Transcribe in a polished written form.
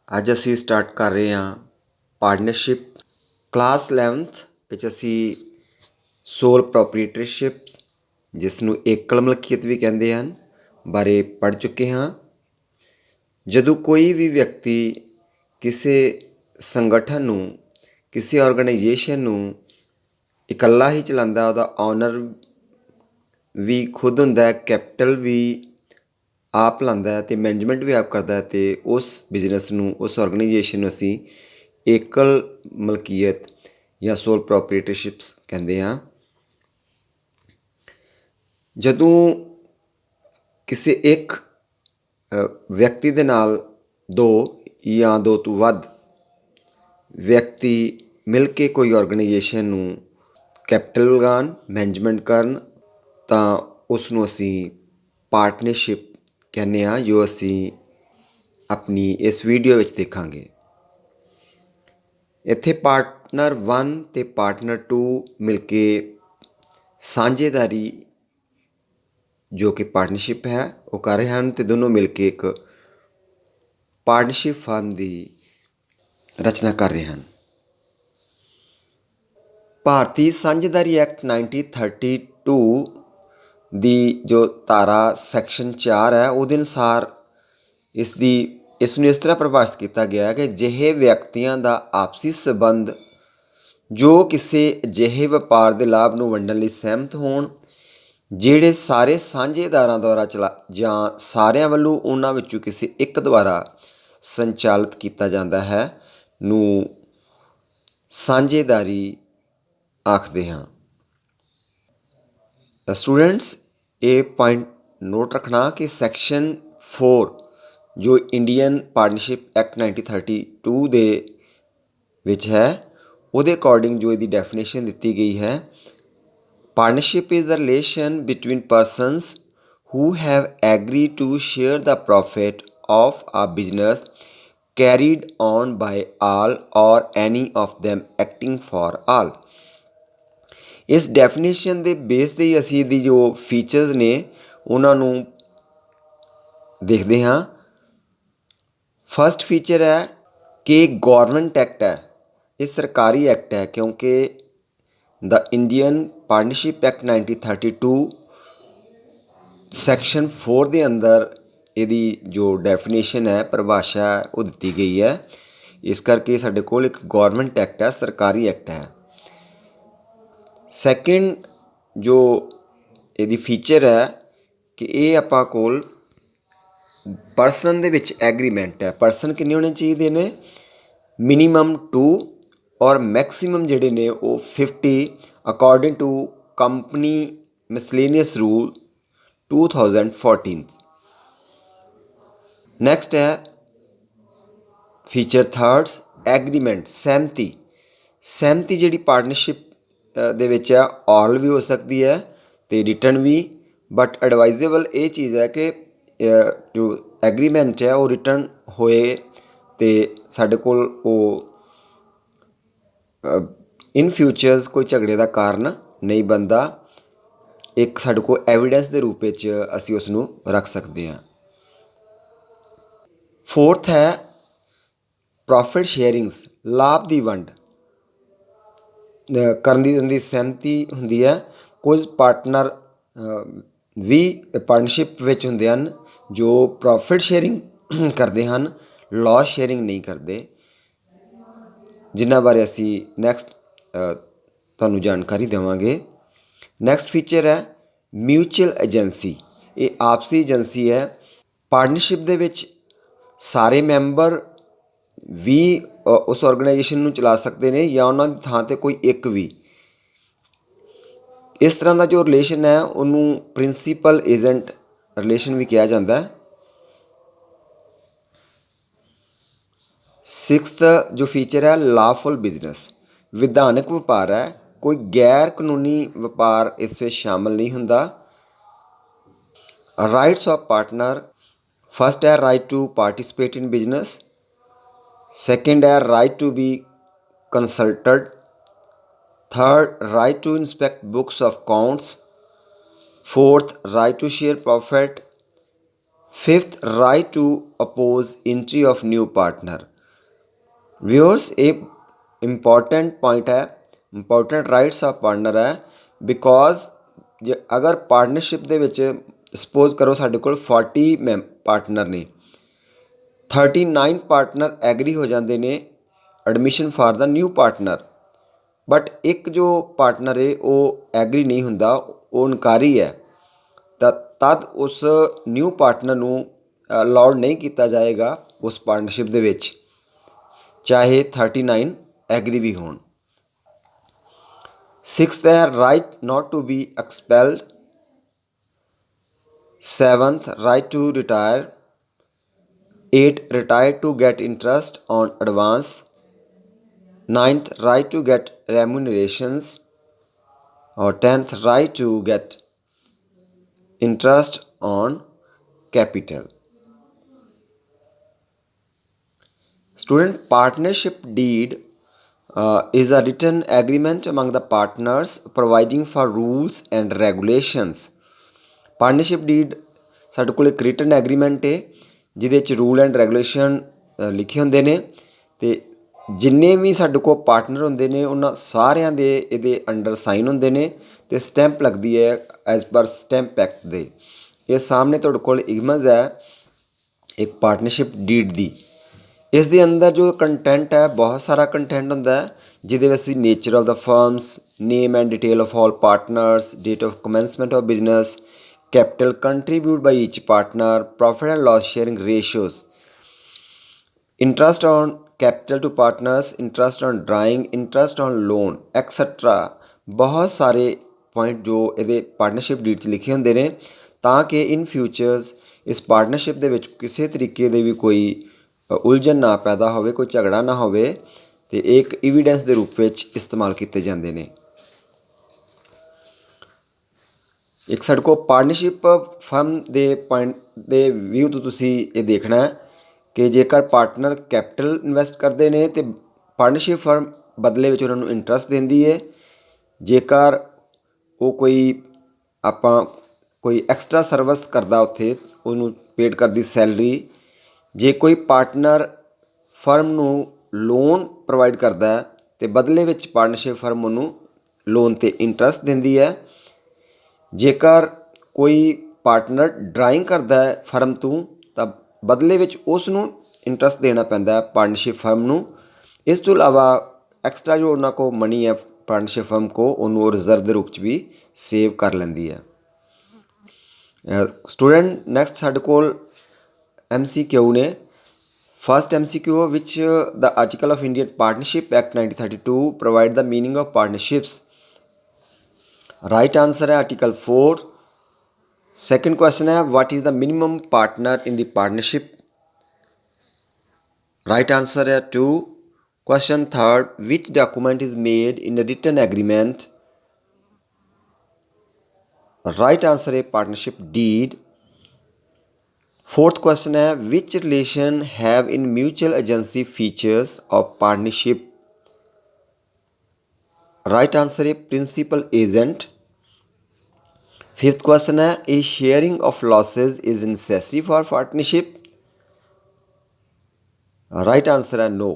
ਅੱਜ ਅਸੀਂ ਸਟਾਰਟ ਕਰ ਰਹੇ ਹਾਂ ਪਾਰਟਨਰਸ਼ਿਪ ਕਲਾਸ 11th ਵਿੱਚ ਅਸੀਂ ਸੋਲ ਪ੍ਰੋਪਰੀਟਰਸ਼ਿਪ ਜਿਸ ਨੂੰ ਏਕਲ ਮਲਕੀਅਤ ਵੀ ਕਹਿੰਦੇ ਹਨ ਬਾਰੇ ਪੜ੍ਹ ਚੁੱਕੇ ਹਾਂ। ਜਦੋਂ ਕੋਈ ਵੀ ਵਿਅਕਤੀ ਕਿਸੇ ਸੰਗਠਨ ਨੂੰ ਕਿਸੇ ਆਰਗੇਨਾਈਜੇਸ਼ਨ ਨੂੰ ਇਕੱਲਾ ਹੀ ਚਲਾਉਂਦਾ, ਉਹਦਾ ਓਨਰ ਵੀ ਖੁਦ ਹੁੰਦਾ, ਕੈਪੀਟਲ ਵੀ ਆਪ ਲਾਉਂਦਾ ਅਤੇ ਮੈਨੇਜਮੈਂਟ ਵੀ ਆਪ ਕਰਦਾ ਅਤੇ ਉਸ ਬਿਜ਼ਨਸ ਨੂੰ, ਉਸ ਆਰਗੇਨਾਈਜੇਸ਼ਨ ਨੂੰ ਅਸੀਂ ਏਕਲ ਮਲਕੀਅਤ ਜਾਂ ਸੋਲ ਪ੍ਰੋਪਰੀਟਰਸ਼ਿਪਸ ਕਹਿੰਦੇ ਹਾਂ। ਜਦੋਂ ਕਿਸੇ ਇੱਕ ਵਿਅਕਤੀ ਦੇ ਨਾਲ ਦੋ ਜਾਂ ਦੋ ਤੋਂ ਵੱਧ ਵਿਅਕਤੀ ਮਿਲ ਕੇ ਕੋਈ ਆਰਗੇਨਾਈਜੇਸ਼ਨ ਨੂੰ ਕੈਪੀਟਲ ਲਗਾਉਣ, ਮੈਨੇਜਮੈਂਟ ਕਰਨ ਤਾਂ ਉਸ ਨੂੰ ਅਸੀਂ ਪਾਰਟਨਰਸ਼ਿਪ ਕਹਿੰਦੇ ਹਾਂ, ਜੋ ਅਸੀਂ ਆਪਣੀ ਇਸ ਵੀਡੀਓ ਵਿੱਚ ਦੇਖਾਂਗੇ। ਇੱਥੇ ਪਾਰਟਨਰ 1 ਅਤੇ ਪਾਰਟਨਰ 2 ਮਿਲ ਕੇ ਸਾਂਝੇਦਾਰੀ ਜੋ ਕਿ ਪਾਰਟਨਰਸ਼ਿਪ ਹੈ ਉਹ ਕਰ ਰਹੇ ਹਨ ਅਤੇ ਦੋਨੋਂ ਮਿਲ ਕੇ ਇੱਕ ਪਾਰਟਨਰਸ਼ਿਪ ਫਰਮ ਦੀ ਰਚਨਾ ਕਰ ਰਹੇ ਹਨ। ਭਾਰਤੀ ਸਾਂਝੇਦਾਰੀ ਐਕਟ 1932 ਦੀ ਜੋ ਧਾਰਾ ਸੈਕਸ਼ਨ 4 ਹੈ ਉਹਦੇ ਅਨੁਸਾਰ ਇਸ ਨੂੰ ਇਸ ਤਰ੍ਹਾਂ ਪਰਿਭਾਸ਼ਿਤ ਕੀਤਾ ਗਿਆ ਕਿ ਅਜਿਹੇ ਵਿਅਕਤੀਆਂ ਦਾ ਆਪਸੀ ਸੰਬੰਧ ਜੋ ਕਿਸੇ ਅਜਿਹੇ ਵਪਾਰ ਦੇ ਲਾਭ ਨੂੰ ਵੰਡਣ ਲਈ ਸਹਿਮਤ ਹੋਣ, ਜਿਹੜੇ ਸਾਰੇ ਸਾਂਝੇਦਾਰਾਂ ਦੁਆਰਾ ਜਾਂ ਸਾਰਿਆਂ ਵੱਲੋਂ ਉਹਨਾਂ ਵਿੱਚੋਂ ਕਿਸੇ ਇੱਕ ਦੁਆਰਾ ਸੰਚਾਲਿਤ ਕੀਤਾ ਜਾਂਦਾ ਹੈ, ਨੂੰ ਸਾਂਝੇਦਾਰੀ ਆਖਦੇ ਹਾਂ। ਸਟੂਡੈਂਟਸ, ਇਹ ਪੁਆਇੰਟ ਨੋਟ ਰੱਖਣਾ ਕਿ ਸੈਕਸ਼ਨ 4 ਜੋ ਇੰਡੀਅਨ ਪਾਰਟਨਰਸ਼ਿਪ ਐਕਟ 1932 ਦੇ ਵਿੱਚ ਹੈ, ਉਹਦੇ ਅਕੋਰਡਿੰਗ ਜੋ ਇਹਦੀ ਡੈਫੀਨੇਸ਼ਨ ਦਿੱਤੀ ਗਈ ਹੈ, partnership is the relation between persons who have agreed to share the profit of a business carried on by all or any of them acting for all। ਇਸ ਡੈਫੀਨੇਸ਼ਨ ਦੇ ਬੇਸ 'ਤੇ ਹੀ ਅਸੀਂ ਇਹਦੀ ਜੋ ਫੀਚਰਸ ਨੇ ਉਹਨਾਂ ਨੂੰ ਦੇਖਦੇ ਹਾਂ। ਫਸਟ ਫੀਚਰ ਹੈ ਕਿ ਗੌਰਮੈਂਟ ਐਕਟ ਹੈ, ਇਹ ਸਰਕਾਰੀ ਐਕਟ ਹੈ ਕਿਉਂਕਿ ਦ ਇੰਡੀਅਨ ਪਾਰਟਨਰਸ਼ਿਪ ਐਕਟ 1932 ਸੈਕਸ਼ਨ 4 ਦੇ ਅੰਦਰ ਇਹਦੀ ਜੋ ਡੈਫੀਨੇਸ਼ਨ ਹੈ, ਪਰਿਭਾਸ਼ਾ ਹੈ, ਉਹ ਦਿੱਤੀ ਗਈ ਹੈ। ਇਸ ਕਰਕੇ ਸਾਡੇ ਕੋਲ ਇੱਕ ਗੌਰਮੈਂਟ ਐਕਟ ਹੈ, ਸਰਕਾਰੀ ਐਕਟ ਹੈ। ਸੈਕਿੰਡ ਜੋ ਇਹਦੀ ਫੀਚਰ ਹੈ ਕਿ ਇਹ ਆਪਾਂ ਕੋਲ ਪਰਸਨ ਦੇ ਵਿੱਚ ਐਗਰੀਮੈਂਟ ਹੈ। ਪਰਸਨ ਕਿੰਨੇ ਹੋਣੇ ਚਾਹੀਦੇ ਨੇ? ਮਿਨੀਮਮ 2 ਔਰ ਮੈਕਸੀਮਮ ਜਿਹੜੇ ਨੇ ਉਹ 50 according to company miscellaneous rule 2014। Next ਹੈ ਫੀਚਰ ਥਰਡ, ਐਗਰੀਮੈਂਟ, ਸਹਿਮਤੀ। ਸਹਿਮਤੀ ਜਿਹੜੀ ਪਾਰਟਨਰਸ਼ਿਪ ਦੇ ਵਿੱਚ ਹੈ, ਔਰਲ ਵੀ ਹੋ ਸਕਦੀ ਹੈ ਅਤੇ ਰਿਟਨ ਵੀ, ਬਟ ਐਡਵਾਈਜ਼ੇਬਲ ਇਹ ਚੀਜ਼ ਹੈ ਕਿ ਜੋ ਐਗਰੀਮੈਂਟ ਹੈ ਉਹ ਰਿਟਨ ਹੋਏ ਅਤੇ ਸਾਡੇ ਕੋਲ ਉਹ ਇਨ ਫਿਊਚਰਸ ਕੋਈ ਝਗੜੇ ਦਾ ਕਾਰਨ ਨਹੀਂ ਬਣਦਾ। ਇੱਕ ਸਾਡੇ ਕੋਲ ਐਵੀਡੈਂਸ ਦੇ ਰੂਪ ਵਿੱਚ ਅਸੀਂ ਉਸ ਨੂੰ ਰੱਖ ਸਕਦੇ ਹਾਂ। ਫੋਰਥ ਹੈ ਪ੍ਰੋਫਿਟ ਸ਼ੇਅਰਿੰਗਸ, ਲਾਭ ਦੀ ਵੰਡ ਕਰਨ ਦੀ ਸਹਿਮਤੀ ਹੁੰਦੀ ਹੈ। ਕੁਝ ਪਾਰਟਨਰ ਵੀ ਪਾਰਟਨਰਸ਼ਿਪ ਵਿੱਚ ਹੁੰਦੇ ਹਨ ਜੋ ਪ੍ਰੋਫਿਟ ਸ਼ੇਅਰਿੰਗ ਕਰਦੇ ਹਨ, ਲੋਸ ਸ਼ੇਅਰਿੰਗ ਨਹੀਂ ਕਰਦੇ, ਜਿਨ੍ਹਾਂ ਬਾਰੇ ਅਸੀਂ ਨੈਕਸਟ ਤੁਹਾਨੂੰ ਜਾਣਕਾਰੀ ਦੇਵਾਂਗੇ। ਨੈਕਸਟ ਫੀਚਰ ਹੈ ਮਿਊਚੁਅਲ ਏਜੰਸੀ, ਇਹ ਆਪਸੀ ਏਜੰਸੀ ਹੈ। ਪਾਰਟਨਰਸ਼ਿਪ ਦੇ ਵਿੱਚ ਸਾਰੇ ਮੈਂਬਰ ਵੀ ਉਸ ਆਰਗੇਨਾਈਜੇਸ਼ਨ ਨੂੰ ਚਲਾ ਸਕਦੇ ਨੇ ਜਾਂ ਉਹਨਾਂ ਦੀ ਥਾਂ 'ਤੇ ਕੋਈ ਇੱਕ ਵੀ। ਇਸ ਤਰ੍ਹਾਂ ਦਾ ਜੋ ਰਿਲੇਸ਼ਨ ਹੈ ਉਹਨੂੰ ਪ੍ਰਿੰਸੀਪਲ ਏਜੰਟ ਰਿਲੇਸ਼ਨ ਵੀ ਕਿਹਾ ਜਾਂਦਾ ਹੈ। ਸਿਕਸਥ ਜੋ ਫੀਚਰ ਹੈ ਲਾਫੁਲ ਬਿਜ਼ਨਸ, ਵਿਧਾਨਕ ਵਪਾਰ ਹੈ, ਕੋਈ ਗੈਰ ਕਾਨੂੰਨੀ ਵਪਾਰ ਇਸ ਵਿੱਚ ਸ਼ਾਮਲ ਨਹੀਂ ਹੁੰਦਾ। ਰਾਈਟਸ ਆਫ ਪਾਰਟਨਰ, ਫਸਟ ਹੈ right to participate in business, second ਹੈ right to be consulted, third right to inspect books of accounts, fourth right to share profit, fifth right to oppose entry of new partner। Viewers ये important point है, important rights of partner है because जे अगर partnership ਦੇ ਵਿੱਚ suppose ਕਰੋ ਸਾਡੇ ਕੋਲ 40 partner ਨੇ, 39 ਪਾਰਟਨਰ ਐਗਰੀ ਹੋ ਜਾਂਦੇ ਨੇ admission for the new partner, but ਇੱਕ ਜੋ ਪਾਰਟਨਰ ਹੈ ਉਹ ਐਗਰੀ ਨਹੀਂ ਹੁੰਦਾ, ਉਹ ਇਨਕਾਰੀ ਹੈ, ਤਾਂ ਤਦ ਉਸ ਨਿਊ ਪਾਰਟਨਰ ਨੂੰ ਅਲਾਉਡ ਨਹੀਂ ਕੀਤਾ ਜਾਏਗਾ ਉਸ ਪਾਰਟਨਰਸ਼ਿਪ ਦੇ ਵਿੱਚ, ਚਾਹੇ 39 ਐਗਰੀ ਵੀ ਹੋਣ। सिक्स्थ है right not to be expelled. Seventh right to retire. 8 retire to get interest on advance. 9th right to get remunerations. और 10th right to get interest on capital. Student partnership deed is a written agreement among the partners providing for rules and regulations। Partnership deed ਸਾਡੇ ਕੋਲ ਇੱਕ written agreement ਹੈ ਜਿਹਦੇ ਵਿੱਚ rule and regulation ਲਿਖੇ ਹੁੰਦੇ ਨੇ, ਅਤੇ ਜਿੰਨੇ ਵੀ ਸਾਡੇ ਕੋਲ ਪਾਰਟਨਰ ਹੁੰਦੇ ਨੇ ਉਹਨਾਂ ਸਾਰਿਆਂ ਦੇ ਇਹਦੇ ਅੰਡਰ ਸਾਈਨ ਹੁੰਦੇ ਨੇ ਅਤੇ ਸਟੈਂਪ ਲੱਗਦੀ ਹੈ ਐਜ਼ ਪਰ ਸਟੈਂਪ ਐਕਟ ਦੇ। ਇਹ ਸਾਹਮਣੇ ਤੁਹਾਡੇ ਕੋਲ ਇਮੇਜ ਹੈ ਇੱਕ ਪਾਰਟਨਰਸ਼ਿਪ ਡੀਡ ਦੀ। ਇਸ ਦੇ ਅੰਦਰ ਜੋ ਕੰਟੈਂਟ ਹੈ ਬਹੁਤ ਸਾਰਾ ਕੰਟੈਂਟ ਹੁੰਦਾ ਹੈ, ਜਿਹਦੇ ਵਿੱਚ ਅਸੀਂ nature of the firms, name and detail of all partners, date of commencement of business, capital contribute by each partner, profit and loss sharing ratios, interest on capital to partners, interest on drawing, interest on loan etc। ਬਹੁਤ ਸਾਰੇ point ਜੋ ਇਹਦੇ partnership deed 'ਚ ਲਿਖੇ ਹੁੰਦੇ ਨੇ ਤਾਂ ਕਿ ਇਨ ਫਿਊਚਰਸ ਇਸ ਪਾਰਟਨਰਸ਼ਿਪ ਦੇ ਵਿੱਚ ਕਿਸੇ ਤਰੀਕੇ ਦੇ ਵੀ ਕੋਈ ਉਲਝਣ ਨਾ ਪੈਦਾ ਹੋਵੇ, ਕੋਈ ਝਗੜਾ ਨਾ ਹੋਵੇ, ਅਤੇ ਇੱਕ ਐਵੀਡੈਂਸ ਦੇ ਰੂਪ ਵਿੱਚ ਇਸਤੇਮਾਲ ਕੀਤੇ ਜਾਂਦੇ ਨੇ। ਇੱਕ ਸਾਡੇ ਕੋਲ ਪਾਰਟਨਰਸ਼ਿਪ ਫਰਮ ਦੇ ਪੁਆਇੰਟ ਦੇ ਵਿਊ ਤੋਂ ਤੁਸੀਂ ਇਹ ਦੇਖਣਾ ਹੈ ਕਿ ਜੇਕਰ ਪਾਰਟਨਰ ਕੈਪੀਟਲ ਇਨਵੈਸਟ ਕਰਦੇ ਨੇ ਤਾਂ ਪਾਰਟਨਰਸ਼ਿਪ ਫਰਮ ਬਦਲੇ ਵਿੱਚ ਉਹਨਾਂ ਨੂੰ ਇੰਟਰਸਟ ਦਿੰਦੀ ਹੈ। ਜੇਕਰ ਉਹ ਕੋਈ ਐਕਸਟਰਾ ਸਰਵਿਸ ਕਰਦਾ ਉੱਥੇ ਉਹਨੂੰ ਪੇਡ ਕਰਦੀ ਸੈਲਰੀ। ਜੇ ਕੋਈ ਪਾਰਟਨਰ ਫਰਮ ਨੂੰ ਲੋਨ ਪ੍ਰੋਵਾਈਡ ਕਰਦਾ ਹੈ ਅਤੇ ਬਦਲੇ ਵਿੱਚ ਪਾਰਟਨਰਸ਼ਿਪ ਫਰਮ ਉਹਨੂੰ ਲੋਨ 'ਤੇ ਇੰਟਰਸਟ ਦਿੰਦੀ ਹੈ। ਜੇਕਰ ਕੋਈ ਪਾਰਟਨਰ ਡਰਾਇੰਗ ਕਰਦਾ ਹੈ ਫਰਮ ਤੋਂ ਤਾਂ ਬਦਲੇ ਵਿੱਚ ਉਸ ਨੂੰ ਇੰਟਰਸਟ ਦੇਣਾ ਪੈਂਦਾ ਪਾਰਟਨਰਸ਼ਿਪ ਫਰਮ ਨੂੰ। ਇਸ ਤੋਂ ਇਲਾਵਾ ਐਕਸਟਰਾ ਜੋ ਉਹਨਾਂ ਕੋਲ ਮਨੀ ਹੈ ਪਾਰਟਨਰਸ਼ਿਪ ਫਰਮ ਕੋ ਉਹਨੂੰ ਉਹ ਰਿਜ਼ਰਵ ਦੇ ਰੂਪ 'ਚ ਵੀ ਸੇਵ ਕਰ ਲੈਂਦੀ ਹੈ। ਸਟੂਡੈਂਟ ਨੈਕਸਟ ਸਾਡੇ ਕੋਲ MCQ ਨੇ। ਫਸਟ MCQ ਵਿਚ the article of Indian partnership act 1932 provide the meaning of partnerships. Right answer है आर्टिकल 4। सेकंड क्वेश्चन है what is the minimum partner in the partnership. Right answer है 2। Question third which document is made in a written agreement. Right answer है partnership deed. Fourth question है which relation have in mutual agency features of partnership. Right answer है principal agent. Fifth question है a sharing of losses is necessary for partnership. Right answer है no.